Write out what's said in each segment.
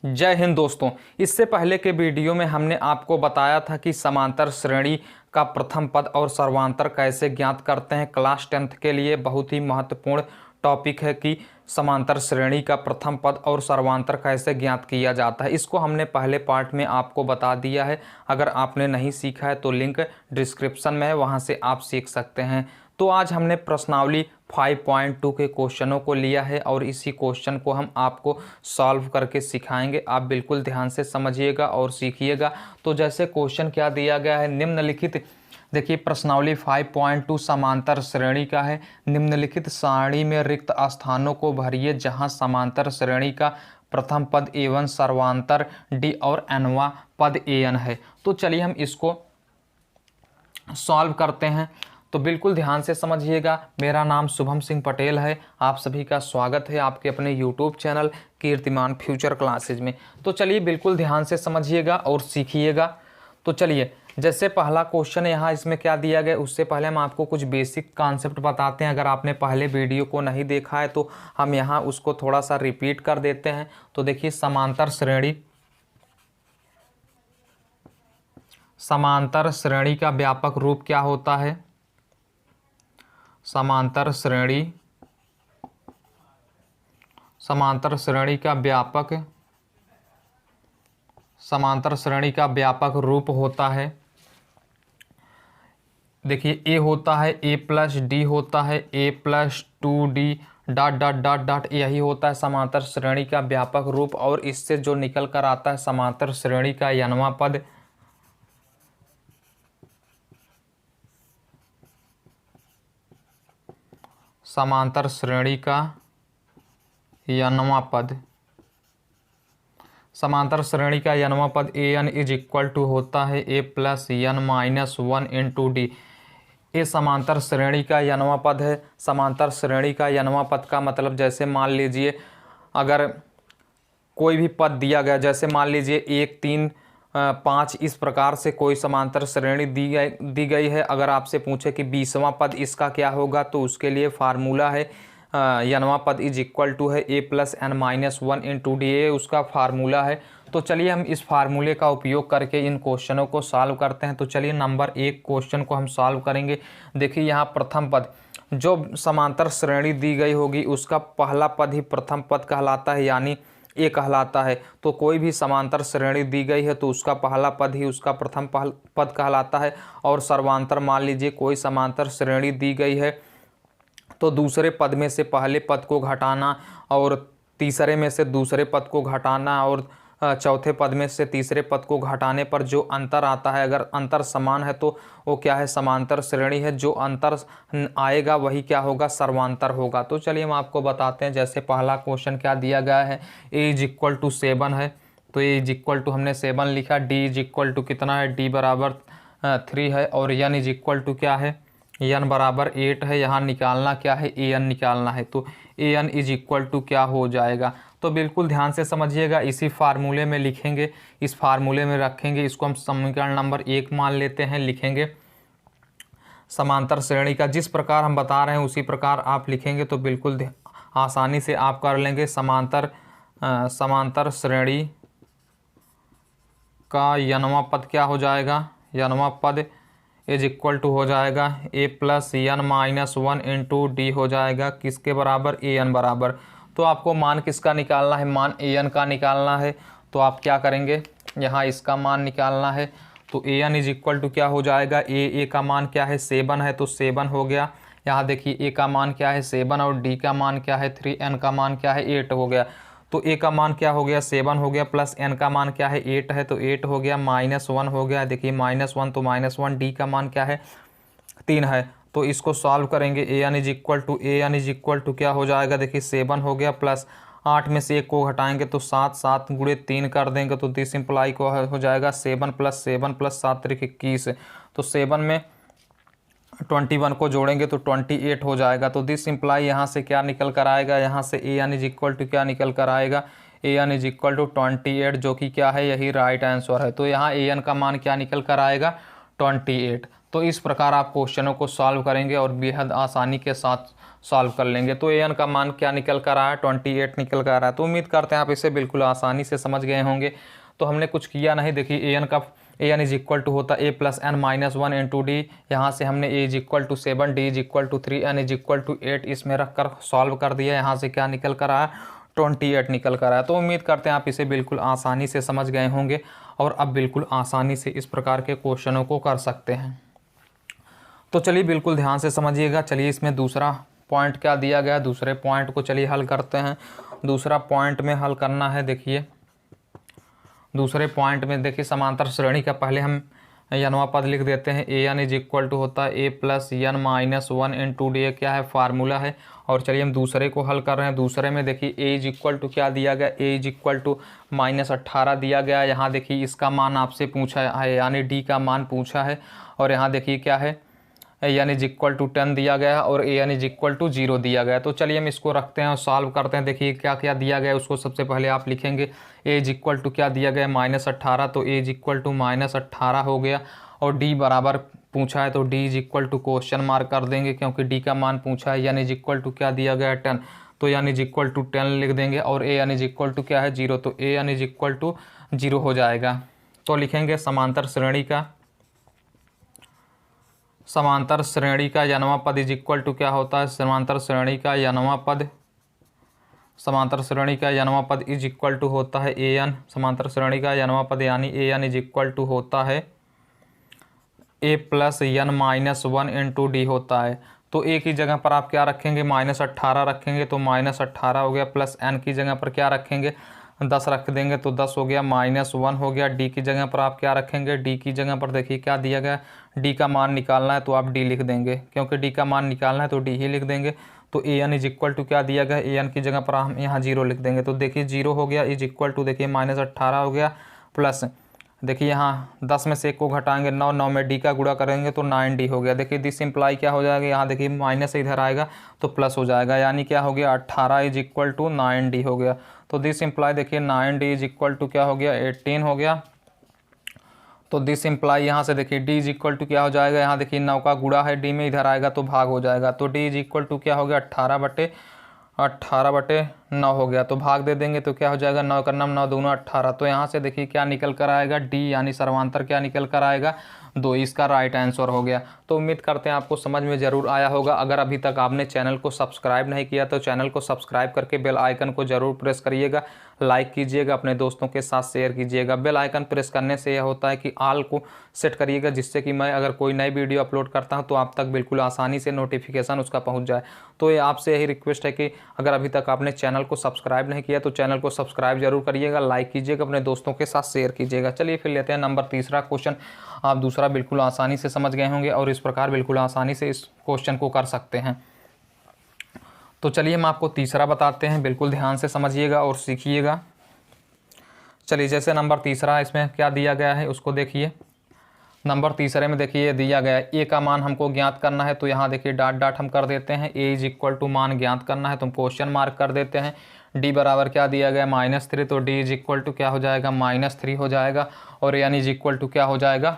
जय हिंद दोस्तों। इससे पहले के वीडियो में हमने आपको बताया था कि समांतर श्रेणी का प्रथम पद और सर्वांतर कैसे ज्ञात करते हैं। क्लास 10th के लिए बहुत ही महत्वपूर्ण टॉपिक है कि समांतर श्रेणी का प्रथम पद और सर्वांतर कैसे ज्ञात किया जाता है। इसको हमने पहले पार्ट में आपको बता दिया है। अगर आपने नहीं सीखा है तो लिंक डिस्क्रिप्शन में है, वहां से आप सीख सकते हैं। तो आज हमने प्रश्नावली 5.2 के क्वेश्चनों को लिया है और इसी क्वेश्चन को हम आपको सॉल्व करके सिखाएंगे। आप बिल्कुल ध्यान से समझिएगा और सीखिएगा। तो जैसे क्वेश्चन क्या दिया गया है, निम्नलिखित देखिए प्रश्नावली 5.2 समांतर श्रेणी का है। निम्नलिखित सारणी में रिक्त स्थानों को भरिए जहां समांतर श्रेणी का प्रथम पद A1 सर्वांतर D और nवां पद AN है। तो चलिए हम इसको सॉल्व करते हैं। तो बिल्कुल ध्यान से समझिएगा। मेरा नाम शुभम सिंह पटेल है। आप सभी का स्वागत है आपके अपने यूट्यूब चैनल कीर्तिमान फ्यूचर क्लासेज में। तो चलिए बिल्कुल ध्यान से समझिएगा और सीखिएगा। तो चलिए जैसे पहला क्वेश्चन यहाँ इसमें क्या दिया गया, उससे पहले हम आपको कुछ बेसिक कॉन्सेप्ट बताते हैं। अगर आपने पहले वीडियो को नहीं देखा है तो हम यहाँ उसको थोड़ा सा रिपीट कर देते हैं। तो देखिए समांतर श्रेणी का व्यापक रूप क्या होता है। समांतर श्रेणी का व्यापक रूप होता है। देखिए ए होता है A+D होता है A+2D dot dot dot dot, यही होता है समांतर श्रेणी का व्यापक रूप। और इससे जो निकल कर आता है समांतर श्रेणी का nवां पद। समांतर श्रेणी का nवां पद। समांतर श्रेणी का nवां पद AN इज इक्वल टू होता है A+N-1 इंटू D। ये समांतर श्रेणी का nवां पद है। समांतर श्रेणी का nवां पद का मतलब जैसे मान लीजिए अगर कोई भी पद दिया गया, जैसे मान लीजिए 1, 3, 5 इस प्रकार से कोई समांतर श्रेणी दी गई है। अगर आपसे पूछे कि 20वां पद इसका क्या होगा तो उसके लिए फार्मूला है nवां पद इज इक्वल टू है A+N-1 इंटू D, उसका फार्मूला है। तो चलिए हम इस फार्मूले का उपयोग करके इन क्वेश्चनों को सॉल्व करते हैं। तो चलिए नंबर 1 क्वेश्चन को हम सॉल्व करेंगे। देखिए यहाँ प्रथम पद, जो समांतर श्रेणी दी गई होगी उसका पहला पद ही प्रथम पद कहलाता है, यानी ए कहलाता है। तो कोई भी समांतर श्रेणी दी गई है तो उसका पहला पद ही उसका प्रथम पद कहलाता है। और सर्वांतर, मान लीजिए कोई समांतर श्रेणी दी गई है तो दूसरे पद में से पहले पद को घटाना और तीसरे में से दूसरे पद को घटाना और चौथे पद में से तीसरे पद को घटाने पर जो अंतर आता है, अगर अंतर समान है तो वो क्या है, समांतर श्रेणी है। जो अंतर आएगा वही क्या होगा, सर्वांतर होगा। तो चलिए हम आपको बताते हैं। जैसे पहला क्वेश्चन क्या दिया गया है, A इज इक्वल टू 7 है। तो A इज इक्वल टू हमने 7 लिखा। D इज इक्वल टू कितना है, D बराबर 3 है। और N इज इक्वल टू क्या है, N बराबर 8 है। यहाँ निकालना क्या है, AN निकालना है। तो AN इज इक्वल टू क्या हो जाएगा। तो बिल्कुल ध्यान से समझिएगा। इसी फार्मूले में लिखेंगे, इस फार्मूले में रखेंगे। इसको हम समीकरण नंबर 1 मान लेते हैं, लिखेंगे। समांतर श्रेणी का जिस प्रकार हम बता रहे हैं उसी प्रकार आप लिखेंगे तो बिल्कुल आसानी से आप कर लेंगे। समांतर श्रेणी का nवां पद क्या हो जाएगा, nवां पद इज इक्वल टू हो जाएगा A+N-1 इंटू D हो जाएगा। किसके बराबर, AN बराबर। तो आपको मान किसका निकालना है, मान AN का निकालना है। तो आप क्या करेंगे, यहाँ इसका मान निकालना है। तो AN इज इक्वल टू क्या हो जाएगा, A का मान क्या है, 7 है तो 7 हो गया। यहाँ देखिए A का मान क्या है 7 और D का मान क्या है 3, N का मान क्या है 8 हो गया। तो A का मान क्या हो गया 7 हो गया, प्लस N का मान क्या है 8 है तो 8 हो गया, -1 हो गया। देखिए -1 तो -1, D का मान क्या है 3 है। तो इसको सॉल्व करेंगे। AN इज इक्वल टू क्या हो जाएगा, देखिए 7 हो गया, प्लस 8 में से 1 को घटाएंगे तो 7, 7 गुणे 3 कर देंगे तो दिस इम्प्लाई को हो जाएगा 7 + 7 + 7 = 21। तो 7 में 21 को जोड़ेंगे तो 28 हो जाएगा। तो दिस इम्प्लाई यहाँ से क्या निकल कर आएगा, यहाँ से AN इज इक्वल टू क्या निकल कर आएगा, AN इज इक्वल टू 28, जो कि क्या है, यही राइट आंसर है। तो यहाँ AN का मान क्या निकल कर आएगा, 28। तो इस प्रकार आप क्वेश्चनों को सॉल्व करेंगे और बेहद आसानी के साथ सॉल्व कर लेंगे। तो an का मान क्या निकल कर रहा है, 28 निकल कर रहा है। तो उम्मीद करते हैं आप इसे बिल्कुल आसानी से समझ गए होंगे। तो हमने कुछ किया नहीं, देखिए an इज इक्वल टू होता है a plus n minus 1 into d. यहाँ से हमने a is equal to 7, d is equal to 3, n is equal to 8 इसमें रख कर सॉल्व कर दिया। यहाँ से क्या निकल कर आया, 28 निकल कर आया। तो उम्मीद करते हैं आप इसे बिल्कुल आसानी से समझ गए होंगे और अब बिल्कुल आसानी से इस प्रकार के क्वेश्चनों को कर सकते हैं। तो चलिए बिल्कुल ध्यान से समझिएगा। चलिए इसमें दूसरा पॉइंट क्या दिया गया, दूसरे पॉइंट को चलिए हल करते हैं। दूसरा पॉइंट में हल करना है, देखिए दूसरे पॉइंट में देखिए समांतर श्रेणी का पहले हम यनवा पद लिख देते हैं। A n is equal to होता है a plus n minus 1 into d. क्या है, फार्मूला है। और चलिए हम दूसरे को हल कर रहे हैं। दूसरे में देखिए ए इज इक्वल टू क्या दिया गया, ए इज इक्वल टू -18 दिया गया। यहाँ देखिए इसका मान आपसे पूछा है, यानी डी का मान पूछा है। और यहाँ देखिए क्या है, एन इज इक्वल टू 10 दिया गया और ए एन इज इक्वल टू 0 दिया गया। तो चलिए हम इसको रखते हैं और सॉल्व करते हैं। देखिए क्या क्या दिया गया उसको सबसे पहले आप लिखेंगे। ए इज इक्वल टू क्या दिया गया, -18, तो ए इज इक्वल टू -18 हो गया। और डी बराबर पूछा है तो d is equal to question mark कर देंगे, क्योंकि डी का मान पूछा है। एन इज इक्वल टू क्या दिया गया 10, तो एन इज इक्वल टू 10 लिख देंगे। और ए एन इज इक्वल टू क्या है 0, तो ए एन इज इक्वल टू 0 हो जाएगा। तो लिखेंगे समांतर श्रेणी का यनवा पद इज इक्वल टू क्या होता है, समांतर श्रेणी का यनवा पद इज इक्वल टू होता है ए एन। समांतर श्रेणी का यनवा पद यानी a n is equal to होता है a plus n minus 1 into d होता है। तो ए की जगह पर आप क्या रखेंगे, -18 रखेंगे, तो -18 हो गया। प्लस एन की जगह पर क्या रखेंगे, 10 रख देंगे तो 10 हो गया, -1 हो गया। डी की जगह पर आप क्या रखेंगे, डी की जगह पर देखिए क्या दिया गया, डी का मान निकालना है तो आप डी लिख देंगे, क्योंकि डी का मान निकालना है तो डी ही लिख देंगे। तो ए एन इज इक्वल टू क्या दिया गया, ए एन की जगह पर हम यहाँ 0 लिख देंगे। तो देखिए 0 हो गया, इज इक्वल टू देखिए -18 हो गया, प्लस देखिए यहाँ 10 में से 1 को घटाएंगे 9, 9 में डी का गुणा करेंगे तो 9d हो गया। देखिए दिस इम्प्लाई क्या हो जाएगा, यहाँ देखिए माइनस से इधर आएगा तो प्लस हो जाएगा, यानी क्या हो गया 18 इज इक्वल टू 9d हो गया। तो दिस इम्प्लाई देखिए 9d इज इक्वल टू क्या हो गया 18 हो गया। तो दिस इम्प्लाई यहाँ से देखिए d इज इक्वल टू क्या हो जाएगा, यहाँ देखिए 9 का गुणा है d में, इधर आएगा तो भाग हो जाएगा। तो d इज इक्वल टू क्या हो गया 18/9 हो गया। तो भाग दे देंगे तो क्या हो जाएगा, 9 का 9 दूना 18। तो यहाँ से देखिए क्या निकल कर आएगा, डी यानी सर्वांतर क्या निकल कर आएगा 2। इसका राइट आंसर हो गया। तो उम्मीद करते हैं आपको समझ में ज़रूर आया होगा। अगर अभी तक आपने चैनल को सब्सक्राइब नहीं किया तो चैनल को सब्सक्राइब करके बेल आइकन को ज़रूर प्रेस करिएगा, लाइक कीजिएगा, अपने दोस्तों के साथ शेयर कीजिएगा। बेल आइकन प्रेस करने से यह होता है कि ऑल को सेट करिएगा, जिससे कि मैं अगर कोई नई वीडियो अपलोड करता हूं तो आप तक बिल्कुल आसानी से नोटिफिकेशन उसका पहुंच जाए। तो ये आपसे यही रिक्वेस्ट है कि अगर अभी तक आपने चैनल को सब्सक्राइब नहीं किया तो चैनल को सब्सक्राइब जरूर करिएगा, लाइक कीजिएगा, अपने दोस्तों के साथ शेयर कीजिएगा। चलिए फिर लेते हैं नंबर तीसरा क्वेश्चन। आप दूसरा बिल्कुल आसानी से समझ गए होंगे और इस प्रकार बिल्कुल आसानी से इस क्वेश्चन को कर सकते हैं। तो चलिए हम आपको तीसरा बताते हैं, बिल्कुल ध्यान से समझिएगा और सीखिएगा। चलिए जैसे नंबर तीसरा इसमें क्या दिया गया है उसको देखिए। नंबर तीसरे में देखिए दिया गया है ए का मान हमको ज्ञात करना है, तो यहाँ देखिए डॉट डॉट हम कर देते हैं। ए इज इक्वल टू मान ज्ञात करना है तो हम क्वेश्चन मार्क कर देते हैं। डी बराबर क्या दिया गया -3, तो डी इज इक्वल टू क्या हो जाएगा -3 हो जाएगा। और एन इज इक्वल टू क्या हो जाएगा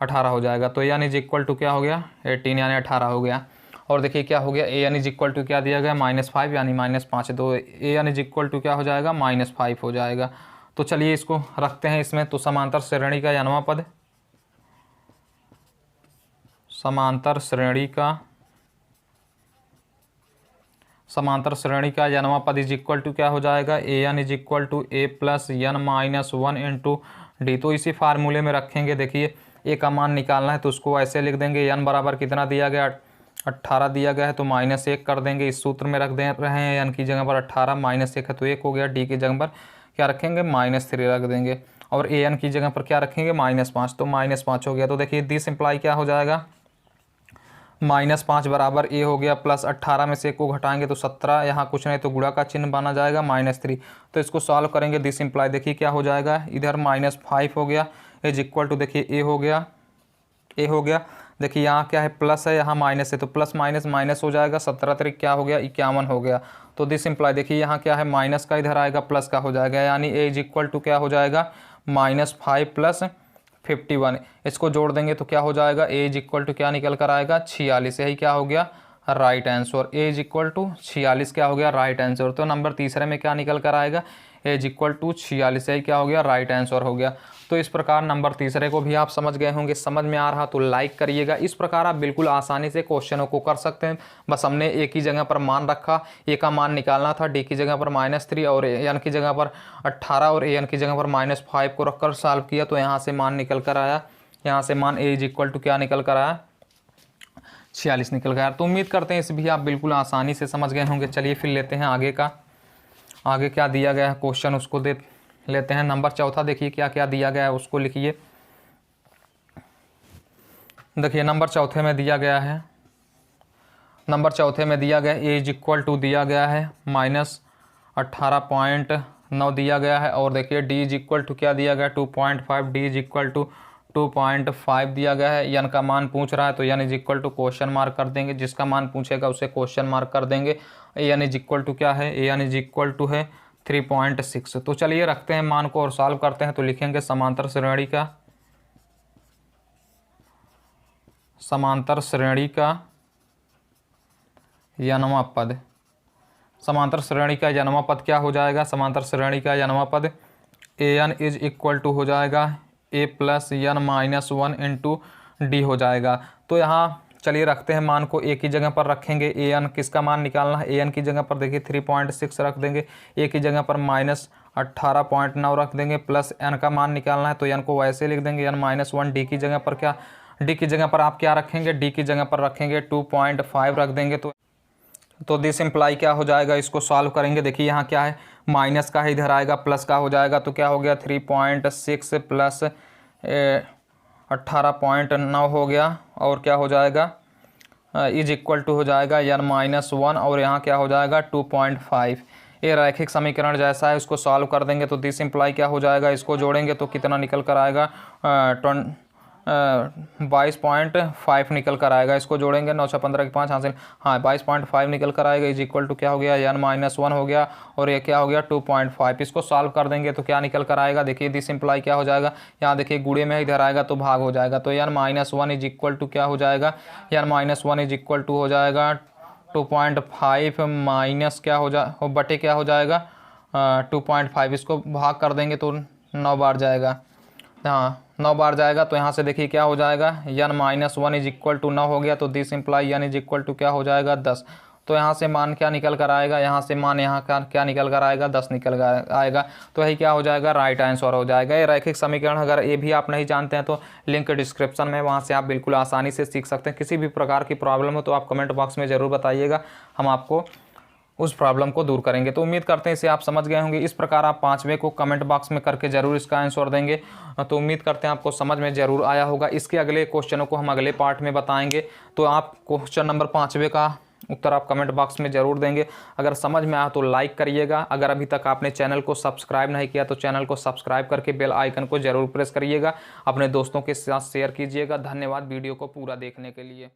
18 हो जाएगा। तो एन इज इक्वल टू क्या हो गया 18 यानी 18 हो गया। और देखिए क्या हो गया ए एन इज इक्वल टू क्या दिया गया -5 यानी -5, तो ए एन इज इक्वल टू क्या हो जाएगा -5 हो जाएगा। तो चलिए इसको रखते हैं इसमें। तो समांतर श्रेणी का यनवा पद, समांतर श्रेणी का यनवा पद इज इक्वल टू क्या हो जाएगा, a n is equal to a plus n minus 1 into d. तो इसी फार्मूले में रखेंगे। देखिए ए का मान निकालना है तो उसको ऐसे लिख देंगे, एन बराबर कितना दिया गया 18 दिया गया है तो -1 कर देंगे। इस सूत्र में रख दे रहे हैं, एन की जगह पर 18 -1 है तो 1 हो गया। डी की जगह पर क्या रखेंगे -3 रख देंगे। और ए एन की जगह पर क्या रखेंगे -5, तो -5 हो गया। तो देखिए दिस इम्प्लाई क्या हो जाएगा -5 बराबर ए हो गया, प्लस 18 में से 1 को घटाएंगे तो 17, यहाँ कुछ नहीं तो गुणा का चिन्ह बना जाएगा -3। तो इसको सॉल्व करेंगे, दिस इम्प्लाई देखिए क्या हो जाएगा, इधर -5 हो गया इज इक्वल टू देखिए ए हो गया। देखिए यहाँ क्या है प्लस है, यहाँ माइनस है तो प्लस माइनस माइनस हो जाएगा, 17 तरीक क्या हो गया 51 हो गया। तो दिस इम्प्लाई देखिए यहाँ क्या है माइनस का इधर आएगा प्लस का हो जाएगा, यानी ए इज इक्वल टू क्या हो जाएगा -5 प्लस 51। इसको जोड़ देंगे तो क्या हो जाएगा, ए इज इक्वल टू क्या निकल कर आएगा 46। यही क्या हो गया right answer. A is equal to 46 क्या हो गया राइट आंसर। तो नंबर तीसरे में क्या निकल कर आएगा, ए इज इक्वल टू 46। यही क्या हो गया राइट आंसर हो गया। तो इस प्रकार नंबर तीसरे को भी आप समझ गए होंगे। समझ में आ रहा तो लाइक करिएगा। इस प्रकार आप बिल्कुल आसानी से क्वेश्चनों को कर सकते हैं। बस हमने एक ही जगह पर मान रखा, ए का मान निकालना था, डी की जगह पर -3 और एन की जगह पर 18 और एन की जगह पर -5 को रखकर सॉल्व किया तो यहाँ से मान निकल कर आया। यहाँ से मान ए इज इक्वल टू क्या निकल कर आया 46 निकल गया। तो उम्मीद करते हैं इस भी आप बिल्कुल आसानी से समझ गए होंगे। चलिए फिर लेते हैं आगे का, आगे क्या दिया गया है क्वेश्चन उसको दे लेते हैं। नंबर चौथा देखिए क्या क्या दिया गया है उसको लिखिए। देखिए नंबर चौथे में दिया गया है, नंबर चौथे में दिया गया ए इज इक्वल टू दिया गया है -18.9 दिया गया है। और देखिए डी इज इक्वल टू क्या दिया गया 2.5, डी इज इक्वल टू 2.5 दिया गया है। एन का मान पूछ रहा है तो n is equal to question mark कर देंगे, जिसका मान पूछेगा उसे क्वेश्चन मार्क कर देंगे। एन इज इक्वल टू क्या है, एन इज इक्वल टू है 3.6। तो चलिए रखते हैं मान को और सॉल्व करते हैं। तो लिखेंगे समांतर श्रेणी का, समांतर श्रेणी का यनवा पद, समांतर श्रेणी का यनवा पद क्या हो जाएगा, समांतर श्रेणी का यनवा पद a n is equal to हो जाएगा a plus n minus 1 into d हो जाएगा। तो यहाँ चलिए रखते हैं मान को, ए की जगह पर रखेंगे। ए एन किसका मान निकालना है, ए एन की जगह पर देखिए 3.6 रख देंगे, ए की जगह पर -18.9 रख देंगे, प्लस एन का मान निकालना है तो एन को वैसे लिख देंगे एन -1। डी की जगह पर क्या, डी की जगह पर आप क्या रखेंगे, डी की जगह पर रखेंगे 2.5 रख देंगे। तो दिस इम्प्लाई क्या हो जाएगा, इसको सॉल्व करेंगे। देखिए यहाँ क्या है माइनस का है, इधर आएगा प्लस का हो जाएगा। तो क्या हो गया 3.6 प्लस 18.9 हो गया और क्या हो जाएगा इज इक्वल टू हो जाएगा एन -1 और यहाँ क्या हो जाएगा 2.5। ये रैखिक समीकरण जैसा है, इसको सॉल्व कर देंगे तो दिस इम्प्लाई क्या हो जाएगा, इसको जोड़ेंगे तो कितना निकल कर आएगा 22.5 निकल कर आएगा। इसको जोड़ेंगे 9 6 15 की 5 हासिल, हाँ 22.5 निकल कर आएगा। इज इक्वल टू क्या हो गया एन -1 हो गया और ये क्या हो गया 2.5। इसको सॉल्व कर देंगे तो क्या निकल कर आएगा, देखिए दिस इम्प्लाई क्या हो जाएगा, यहाँ देखिए गुणे में इधर आएगा तो भाग हो जाएगा। तो एन -1 इज इक्वल टू क्या हो जाएगा, एन -1 इज इक्वल टू हो जाएगा 2.5 माइनस क्या हो जा बटे क्या हो जाएगा 2.5। इसको भाग कर देंगे तो 9 बार जाएगा, हाँ 9 बार जाएगा। तो यहाँ से देखिए क्या हो जाएगा एन -1 इज इक्वल टू 9 हो गया। तो this implies n is equal to क्या हो जाएगा 10। तो यहाँ से मान क्या निकल कर आएगा, यहाँ से मान यहाँ का क्या निकल कर आएगा 10 निकल कर आएगा। तो यही क्या हो जाएगा राइट आंसर हो जाएगा। ये रैखिक समीकरण अगर ये भी आप नहीं जानते हैं तो लिंक डिस्क्रिप्शन में, वहाँ से आप बिल्कुल आसानी से सीख सकते हैं। किसी भी प्रकार की प्रॉब्लम हो तो आप कमेंट बॉक्स में ज़रूर बताइएगा, हम आपको उस प्रॉब्लम को दूर करेंगे। तो उम्मीद करते हैं इसे आप समझ गए होंगे। इस प्रकार आप 5वें को कमेंट बॉक्स में करके ज़रूर इसका आंसर देंगे। तो उम्मीद करते हैं आपको समझ में ज़रूर आया होगा। इसके अगले क्वेश्चनों को हम अगले पार्ट में बताएंगे। तो आप क्वेश्चन नंबर 5वें का उत्तर आप कमेंट बॉक्स में ज़रूर देंगे। अगर समझ में आया तो लाइक करिएगा। अगर अभी तक आपने चैनल को सब्सक्राइब नहीं किया तो चैनल को सब्सक्राइब करके बेल आइकन को ज़रूर प्रेस करिएगा। अपने दोस्तों के साथ शेयर कीजिएगा। धन्यवाद वीडियो को पूरा देखने के लिए।